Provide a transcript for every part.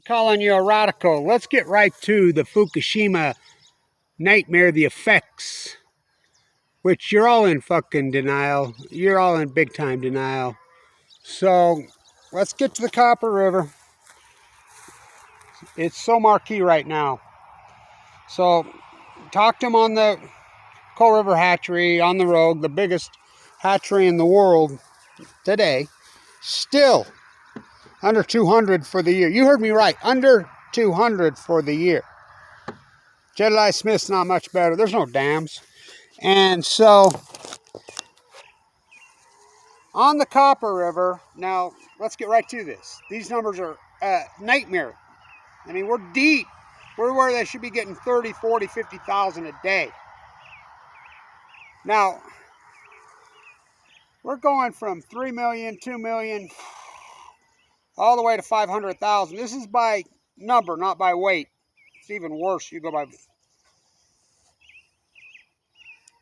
calling you a radical. Let's get right to the Fukushima nightmare, the effects, which you're all in fucking denial. You're all in big time denial. So let's get to the Copper River. It's so marquee right now. So talked to him on the Coal River hatchery on the Rouge, the biggest hatchery in the world today. Still under 200 for the year. You heard me right, under 200 for the year. Jedediah Smith's not much better. There's no dams. And so on the Copper River, now let's get right to this. These numbers are nightmare. I mean, we're deep. We're where they should be getting 30, 40, 50,000 a day. Now, we're going from 3 million, 2 million, all the way to 500,000. This is by number, not by weight. It's even worse. You go by.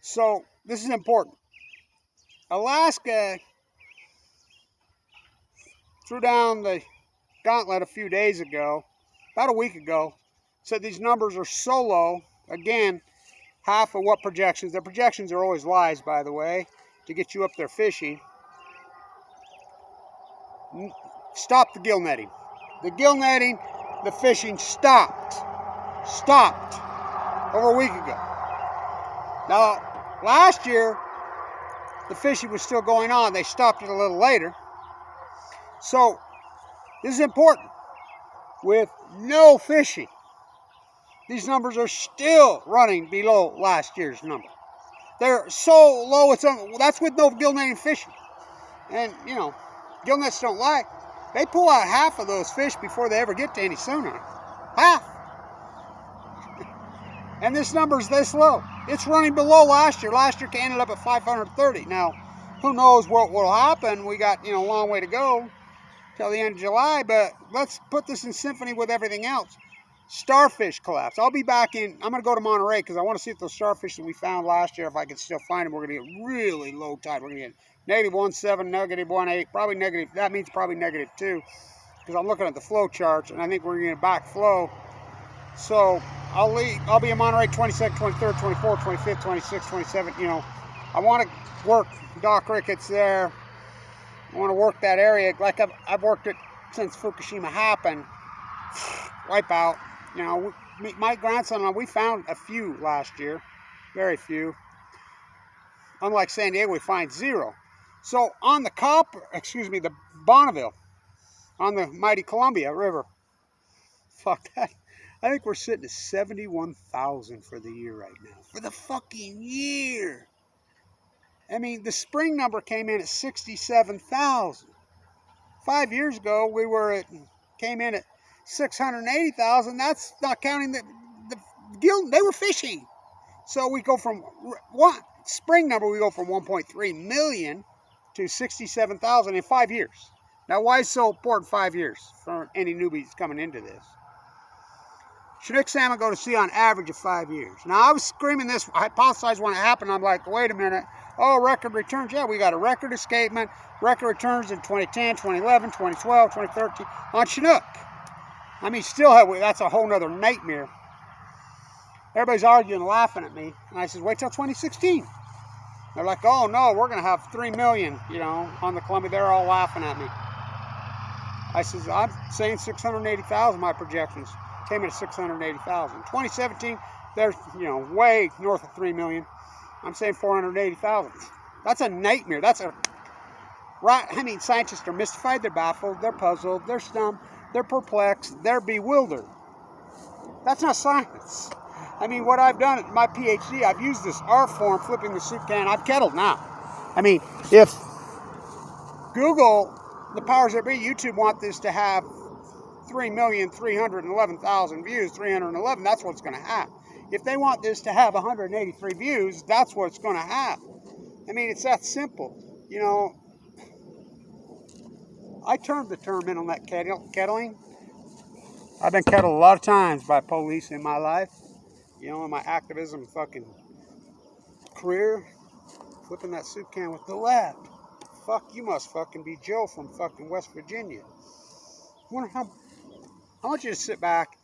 So this is important. Alaska threw down the gauntlet a few days ago, about a week ago, said these numbers are so low. Again, half of what projections. Their projections are always lies, by the way, to get you up there fishing. Stop the gill netting. The gill netting, the fishing stopped over a week ago. Now, last year, the fishing was still going on. They stopped it a little later. So, this is important. With no fishing, these numbers are still running below last year's number. They're so low, that's with no gill netting fishing. And, you know, gill nets don't lie. They pull out half of those fish before they ever get to any sonar. Half. And this number's this low. It's running below last year. Last year ended up at 530. Now, who knows what will happen? We got, a long way to go till the end of July, but let's put this in symphony with everything else. Starfish collapse. I'm going to go to Monterey because I want to see if those starfish that we found last year, if I can still find them, we're going to get really low tide. We're going to get -1.7, -1.8, probably negative. That means probably -2 because I'm looking at the flow charts and I think we're going to back flow. So I'll be in Monterey 22nd, 23rd, 24th, 25th, 26th, 27th. I want to work Dock Ricketts there. I want to work that area like I've worked it since Fukushima happened. Wipe out. My grandson and I, we found a few last year. Very few. Unlike San Diego, we find zero. So on the Bonneville, on the mighty Columbia River, fuck that. I think we're sitting at 71,000 for the year right now. For the fucking year. I mean, the spring number came in at 67,000. 5 years ago, came in at 680,000. That's not counting the gill. They were fishing. So we go from spring number, we go from 1.3 million to 67,000 in 5 years. Now, why is it so important 5 years for any newbies coming into this? Chinook salmon go to sea on average of 5 years. Now, I was screaming this, I hypothesized when it happened. I'm like, wait a minute. Oh, record returns. Yeah, we got a record escapement, record returns in 2010, 2011, 2012, 2013 on Chinook. I mean, that's a whole nother nightmare. Everybody's arguing and laughing at me. And I said, wait till 2016. They're like, oh, no, we're going to have 3 million, on the Columbia. They're all laughing at me. I said, I'm saying 680,000, my projections. Came in at 680,000. 2017, they're, way north of 3 million. I'm saying 480,000. That's a nightmare. Scientists are mystified, they're baffled, they're puzzled, they're stumped, they're perplexed, they're bewildered. That's not science. I mean, what I've done at my PhD, I've used this art form, flipping the soup can. I've kettled now. I mean, if Google, the powers that be, YouTube want this to have 3,311,000 views, 311, that's what it's going to have. If they want this to have 183 views, that's what it's going to have. I mean, it's that simple. I turned the term in on that kettling. I've been kettled a lot of times by police in my life. In my activism fucking career. Flipping that soup can with the left. Fuck, you must fucking be Joe from fucking West Virginia. I wonder I want you to sit back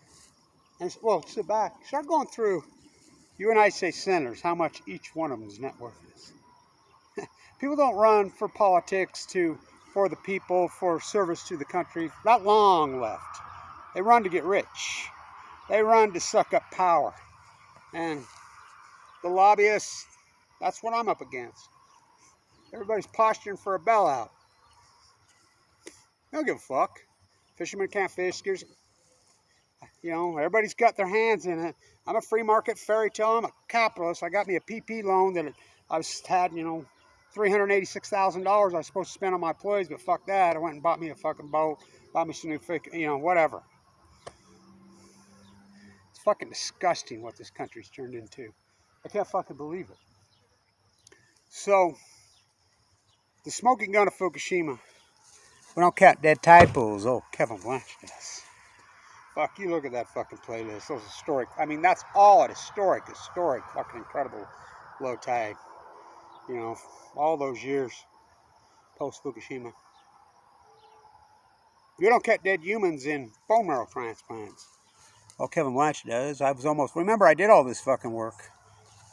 and, well, sit back. Start going through United States senators, how much each one of them's net worth is. People don't run for politics for the people, for service to the country. Not long left. They run to get rich. They run to suck up power. And the lobbyists, that's what I'm up against. Everybody's posturing for a bailout. They don't give a fuck. Fishermen can't fish. You know, everybody's got their hands in it. I'm a free market fairy tale. I'm a capitalist. I got me a PP loan that I had, you know, $386,000 I was supposed to spend on my employees, but fuck that. I went and bought me a fucking boat, bought me some new, you know, whatever. It's fucking disgusting what this country's turned into. I can't fucking believe it. So, the smoking gun of Fukushima. We don't count dead tide pools. Oh, Kevin Blanch does. Fuck, you look at that fucking playlist. Those historic. I mean, that's all at historic, fucking incredible low tide. You know, all those years post Fukushima. You don't count dead humans in bone marrow transplants. Well, Kevin Blanch does. I was almost. Remember, I did all this fucking work.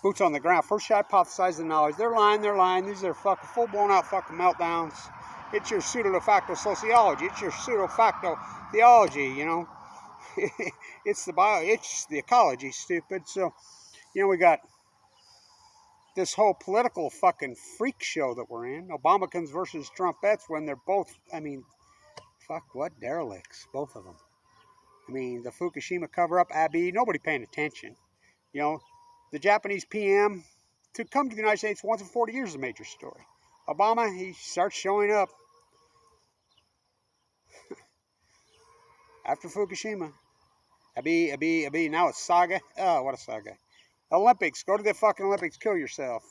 Boots on the ground. First, I hypothesized the knowledge. They're lying. These are fucking full blown out fucking meltdowns. It's your pseudo de facto sociology. It's your pseudo facto theology. You know. It's the ecology, stupid. So, you know, we got this whole political fucking freak show that we're in. Obamacans versus Trumpettes when they're both, I mean, fuck what derelicts, both of them. I mean, the Fukushima cover-up, Abe, nobody paying attention. You know, the Japanese PM to come to the United States once in 40 years is a major story. Obama, he starts showing up after Fukushima. Abe, now it's saga. Oh, what a saga. Olympics, go to the fucking Olympics, kill yourself.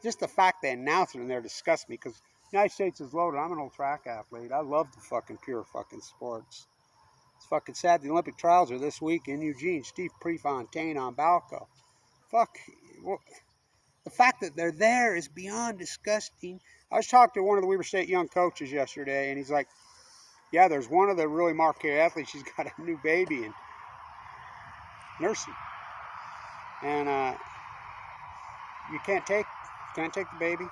Just the fact they announce it in there disgusts me because the United States is loaded. I'm an old track athlete. I love the fucking pure fucking sports. It's fucking sad the Olympic trials are this week in Eugene. Steve Prefontaine on Balco. Fuck. Well, the fact that they're there is beyond disgusting. I was talking to one of the Weber State young coaches yesterday, and he's like, yeah, there's one of the really marquee athletes. She's got a new baby and nursing. And you can't take the baby,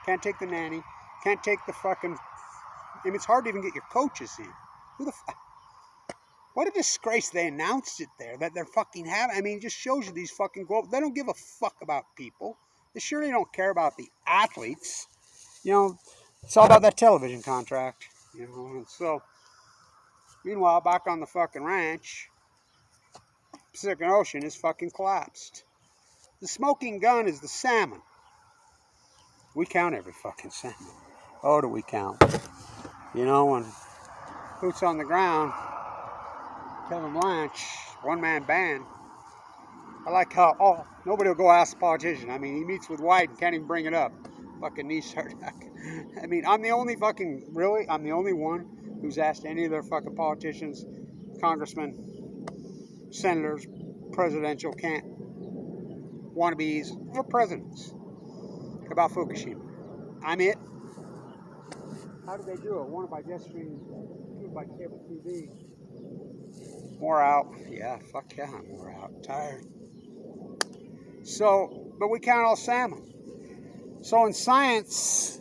can't take the nanny, can't take the fucking, I mean, it's hard to even get your coaches in. Who the fuck? What a disgrace they announced it there, that they're fucking having, I mean, it just shows you these fucking global, they don't give a fuck about people. They surely don't care about the athletes. You know, it's all about that television contract, you know, and so, meanwhile, back on the fucking ranch, Pacific Ocean is fucking collapsed. The smoking gun is the salmon. We count every fucking salmon. Oh, do we count? You know, when boots on the ground, Kevin Blanch, one-man band. I like how, nobody will go ask the politician. I mean, he meets with White and can't even bring it up. Fucking knee start. I mean, I'm the only one who's asked any of their fucking politicians, congressmen, senators, presidential wannabes, or presidents about Fukushima. I'm it. How did they do it? One by jet stream, two by cable TV. More out. Yeah, fuck yeah, I'm more out. Tired. So, but we count all salmon. So in science,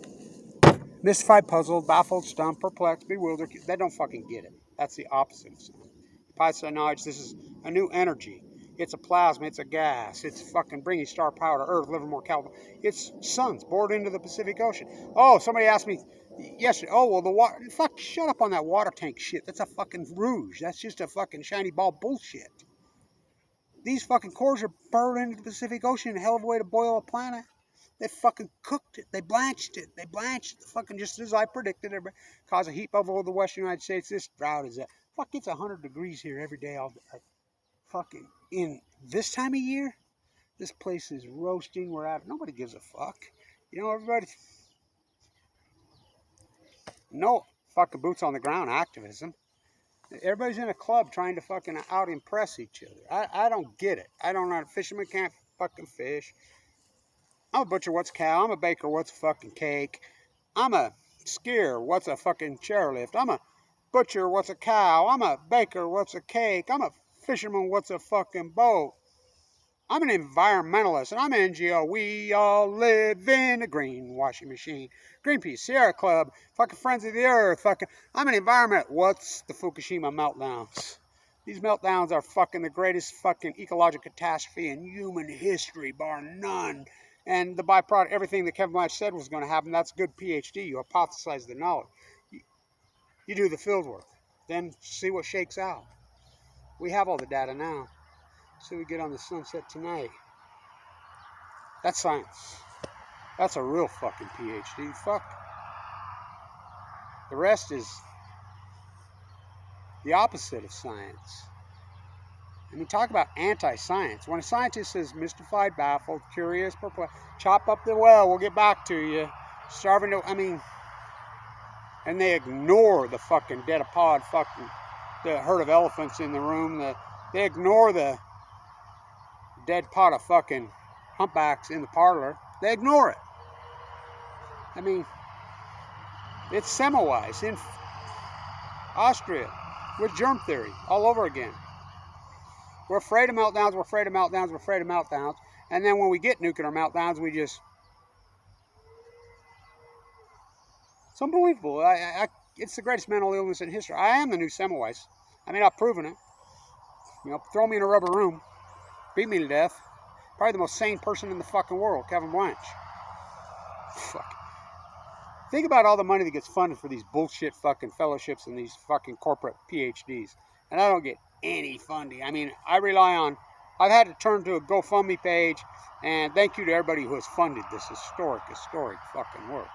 mystified, puzzled, baffled, stumped, perplexed, bewildered, they don't fucking get it. That's the opposite of science. Piously knowledge, this is a new energy. It's a plasma, it's a gas, it's fucking bringing star power to Earth, Livermore, California. It's suns bored into the Pacific Ocean. Oh, somebody asked me yesterday, oh, well, the water, fuck, shut up on that water tank shit. That's a fucking Rouge. That's just a fucking shiny ball bullshit. These fucking cores are burned into the Pacific Ocean, a hell of a way to boil a planet. They fucking cooked it. They blanched it. They blanched it fucking just as I predicted. It caused a heat bubble of the Western United States. This drought is that. Fuck, it's 100 degrees here every day. Fucking in this time of year, this place is roasting. We're out. Nobody gives a fuck. You know, everybody. No fucking boots on the ground activism. Everybody's in a club trying to fucking out impress each other. I don't get it. I don't know. Fishermen can't fucking fish. I'm a butcher, what's a cow? I'm a baker, what's a fucking cake? I'm a skier, what's a fucking chairlift? I'm a butcher, what's a cow? I'm a baker, what's a cake? I'm a fisherman, what's a fucking boat? I'm an environmentalist, and I'm an NGO. We all live in a green washing machine. Greenpeace, Sierra Club, fucking Friends of the Earth, fucking... I'm an environment. What's the Fukushima meltdowns? These meltdowns are fucking the greatest fucking ecological catastrophe in human history, bar none. And the byproduct, everything that Kevin Blanch said was going to happen, that's good PhD. You hypothesize the knowledge. You do the field work. Then see what shakes out. We have all the data now. So we get on the sunset tonight. That's science. That's a real fucking PhD. Fuck. The rest is the opposite of science. I mean, talk about anti-science. When a scientist says mystified, baffled, curious, perplexed, chop up the well, we'll get back to you. Starving to, I mean, and they ignore the fucking dead apod, fucking, the herd of elephants in the room. They ignore the dead pot of fucking humpbacks in the parlor. They ignore it. I mean, it's Semmelweis in Austria with germ theory all over again. We're afraid of meltdowns, we're afraid of meltdowns, we're afraid of meltdowns. And then when we get nuclear meltdowns, we just... It's unbelievable. It's the greatest mental illness in history. I am the new Semmelweis. I mean, I've proven it. You know, throw me in a rubber room. Beat me to death. Probably the most sane person in the fucking world, Kevin Blanch. Fuck. Think about all the money that gets funded for these bullshit fucking fellowships and these fucking corporate PhDs. And I don't get any funding. I mean, I've had to turn to a GoFundMe page, and thank you to everybody who has funded this historic fucking work.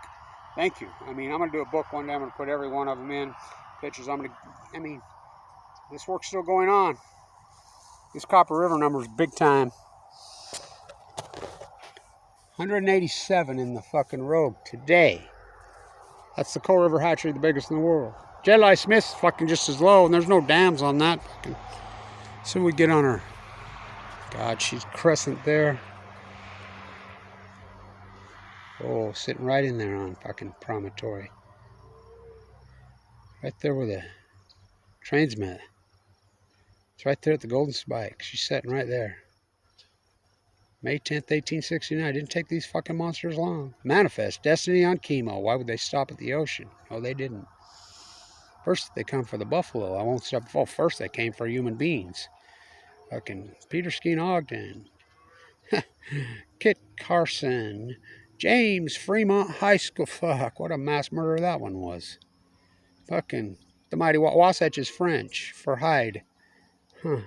Thank you. I mean, I'm going to do a book one day. I'm going to put every one of them in. Pictures. I mean, this work's still going on. This Copper River number is big time. 187 in the fucking Rouge today. That's the Coal River hatchery, the biggest in the world. Jedli Smith's fucking just as low, and there's no dams on that. Fucking. So we get on her. God, she's crescent there. Oh, sitting right in there on fucking promontory. Right there where the trains met. It's right there at the Golden Spike. She's sitting right there. May 10th, 1869. It didn't take these fucking monsters long. Manifest. Destiny on chemo. Why would they stop at the ocean? No, they didn't. First, they come for the buffalo. I won't stop. Well, first, they came for human beings. Fucking Peter Skeen Ogden. Kit Carson. James Fremont High School. Fuck, what a mass murder that one was. Fucking the mighty Wasatch is French for hide. Huh.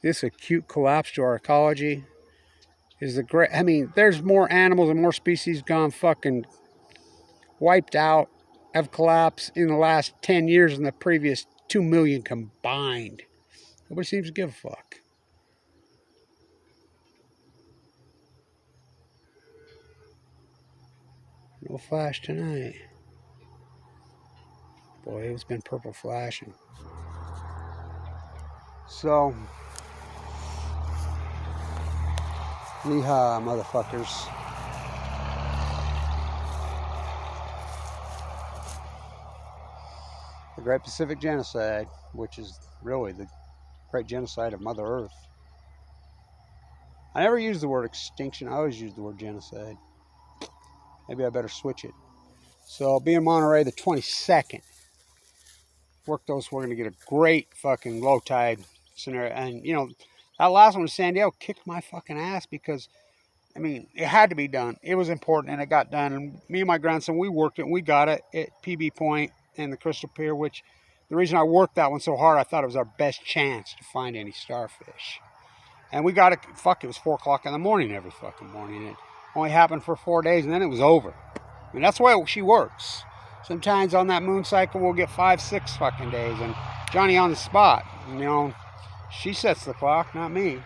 This acute collapse to our ecology is the great... I mean, there's more animals and more species gone fucking wiped out, have collapsed in the last 10 years than the previous 2 million combined. Nobody seems to give a fuck. No flash tonight. Boy, it's been purple flashing. So... Yeehaw, motherfuckers. The Great Pacific Genocide, which is really the great genocide of Mother Earth. I never use the word extinction. I always use the word genocide. Maybe I better switch it. So I'll be in Monterey the 22nd. We're going to get a great fucking low tide scenario. And, you know, that last one with San Diego kicked my fucking ass because, I mean, it had to be done. It was important, and it got done. And me and my grandson, we worked it, and we got it at PB Point and the Crystal Pier, which the reason I worked that one so hard, I thought it was our best chance to find any starfish. And we got it, fuck, it was 4 o'clock in the morning every fucking morning. It only happened for 4 days, and then it was over. I mean, that's the way she works. Sometimes on that moon cycle, we'll get 5, 6 fucking days, and Johnny on the spot, you know. She sets the clock, not me.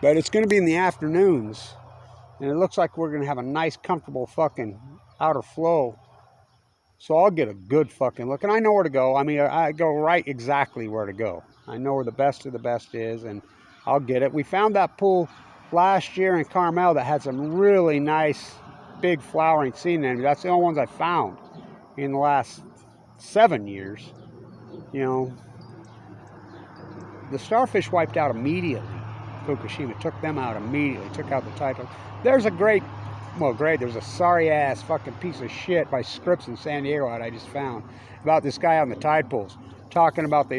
But it's going to be in the afternoons. And it looks like we're going to have a nice, comfortable fucking outer flow. So I'll get a good fucking look. And I know where to go. I mean, I go right exactly where to go. I know where the best of the best is. And I'll get it. We found that pool last year in Carmel that had some really nice big flowering sea anemones. That's the only ones I found in the last 7 years. You know, the starfish wiped out immediately. Fukushima took them out immediately, took out the tide. There's a great, there's a sorry ass fucking piece of shit by Scripps in San Diego that I just found about this guy on the tide pools talking about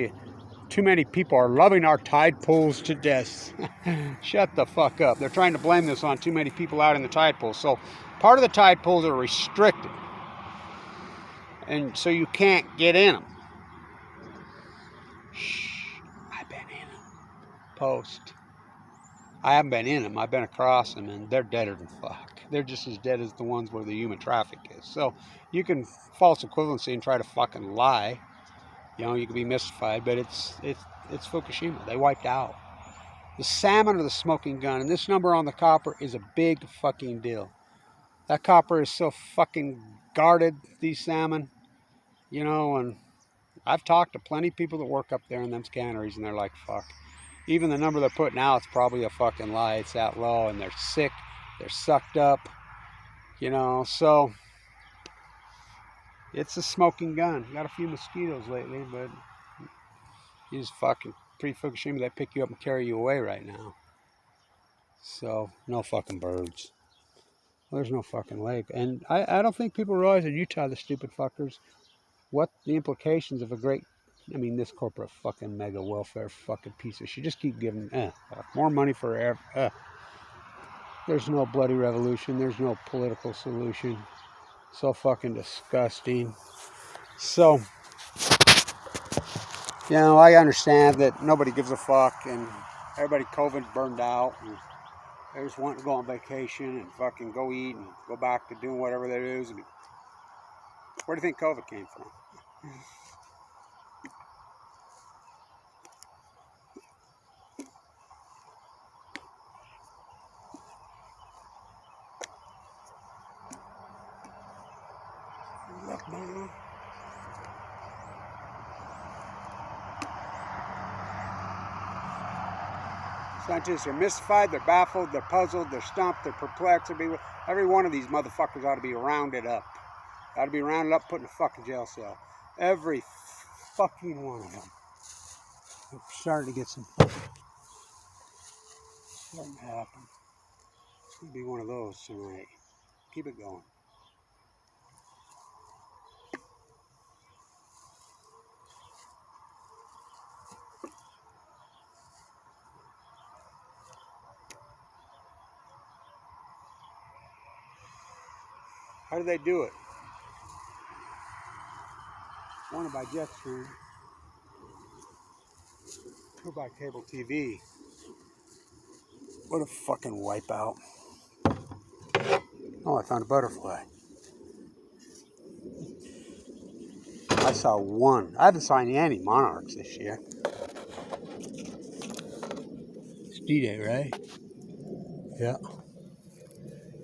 too many people are loving our tide pools to death. Shut the fuck up. They're trying to blame this on too many people out in the tide pools. So part of the tide pools are restricted, and so you can't get in them. Shh, I've been in them. Post. I haven't been in them. I've been across them, and they're deader than fuck. They're just as dead as the ones where the human traffic is. So you can false equivalency and try to fucking lie. You know, you can be mystified, but it's Fukushima. They wiped out. The salmon are the smoking gun, and this number on the copper is a big fucking deal. That copper is so fucking guarded, these salmon, you know, and I've talked to plenty of people that work up there in them canneries, and they're like, fuck. Even the number they're putting out is probably a fucking lie. It's that low, and they're sick, they're sucked up, you know, so it's a smoking gun. Got a few mosquitoes lately, but you just fucking pre-Fukushima, they pick you up and carry you away right now. So, no fucking birds. Well, there's no fucking lake. And I don't think people realize in Utah, the stupid fuckers, what the implications of this corporate fucking mega welfare fucking piece of shit. Just keep giving more money for there's no bloody revolution. There's no political solution. So fucking disgusting. So, you know, I understand that nobody gives a fuck and everybody COVID's burned out and they just want to go on vacation and fucking go eat and go back to doing whatever that is. And where do you think COVID came from? Look, man. Scientists are mystified, they're baffled, they're puzzled, they're stumped, they're perplexed. Every one of these motherfuckers ought to be rounded up. Ought to be rounded up, put in a fucking jail cell. Every fucking one of them. I'm starting to get starting to happen. It's going to be one of those tonight. Keep it going. How do they do it? One by jet stream, two by cable TV. What a fucking wipeout. Oh, I found a butterfly. I saw one. I haven't seen any monarchs this year. It's D-Day, right? Yeah.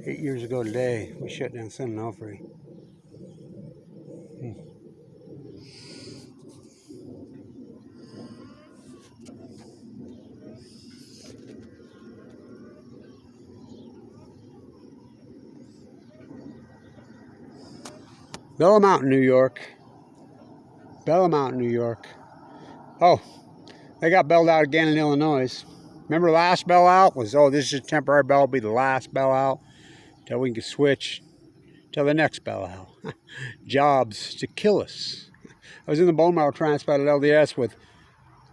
8 years ago today, we shut down Salmon. Bella Mountain, New York. Bella Mountain, New York. Oh, they got bailed out again in Illinois. Remember the last bell out was, this is a temporary bell, will be the last bell out till we can switch till the next bell out. Jobs to kill us. I was in the bone marrow transplant at LDS with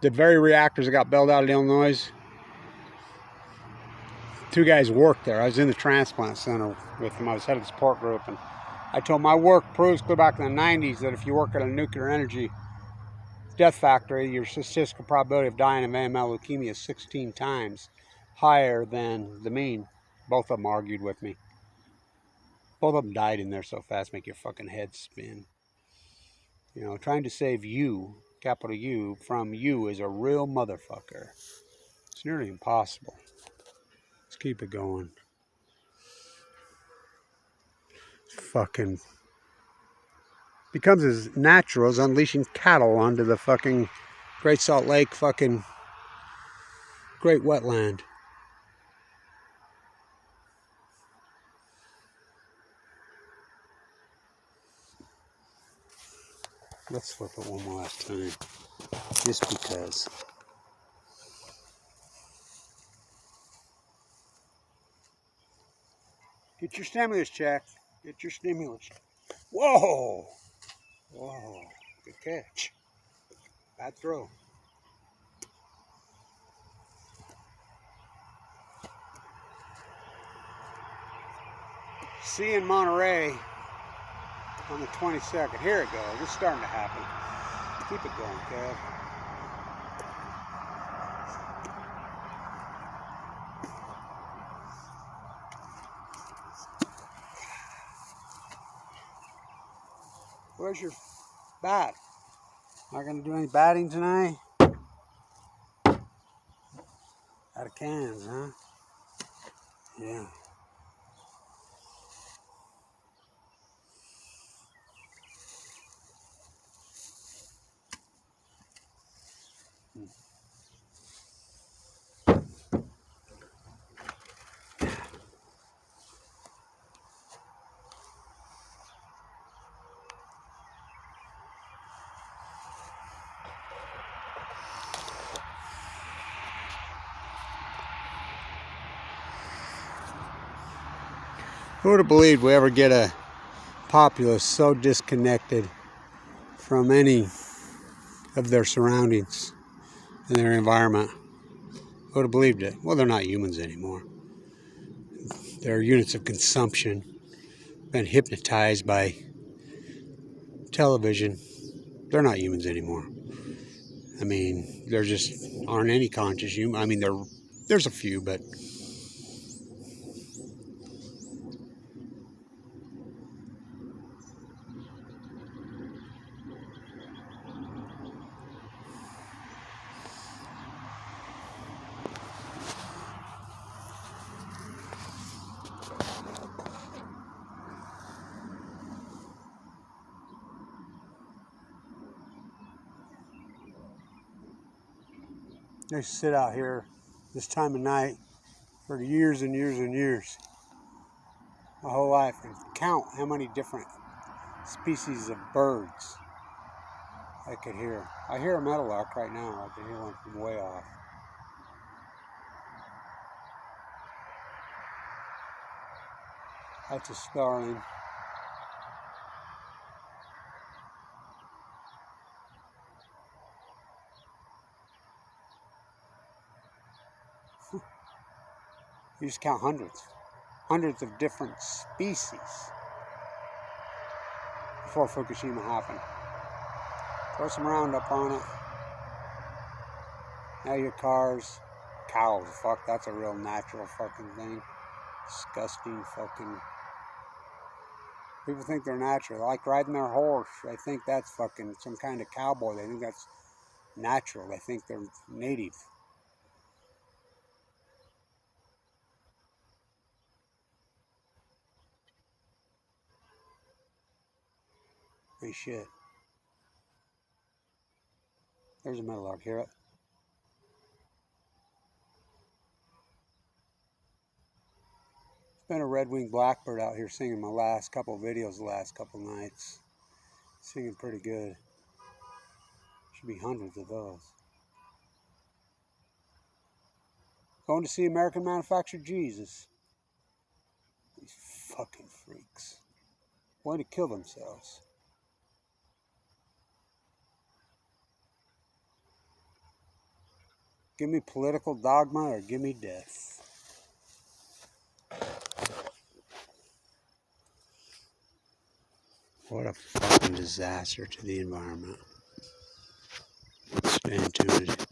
the very reactors that got bailed out in Illinois. Two guys worked there. I was in the transplant center with them. I was head of the support group, and I told my work proves clear back in the 90s that if you work at a nuclear energy death factory, your statistical probability of dying of AML leukemia is 16 times higher than the mean. Both of them argued with me. Both of them died in there so fast, make your fucking head spin. You know, trying to save you, capital U, from you is a real motherfucker. It's nearly impossible. Let's keep it going. Fucking becomes as natural as unleashing cattle onto the fucking Great Salt Lake fucking great wetland. Let's flip it one more last time, just because. Get your stimulus check. Get your stimulus. Whoa! Whoa! Good catch. Bad throw. See you in Monterey on the 22nd. Here it goes. It's starting to happen. Keep it going, Kev. Where's your bat? Not gonna do any batting tonight? Out of cans, huh? Yeah. Who would have believed we ever get a populace so disconnected from any of their surroundings and their environment? Who would have believed it? Well, they're not humans anymore. They're units of consumption, been hypnotized by television. They're not humans anymore. I mean, there just aren't any conscious human. I mean, there's a few, but they sit out here this time of night for years and years and years, my whole life, and count how many different species of birds I could hear. I hear a meadowlark right now. I can hear one from way off. That's a starling. You just count hundreds of different species before Fukushima happened. Throw some Roundup on it. Now your cars, cows, fuck, that's a real natural fucking thing. Disgusting fucking. People think they're natural. They like riding their horse. They think that's fucking some kind of cowboy. They think that's natural. They think they're native. Hey, shit. There's a meadowlark. Hear it? There's been a red-winged blackbird out here singing my last couple of videos the last couple of nights. Singing pretty good. Should be hundreds of those. Going to see American manufactured Jesus. These fucking freaks. Way to kill themselves. Give me political dogma or give me death. What a fucking disaster to the environment. Stay tuned.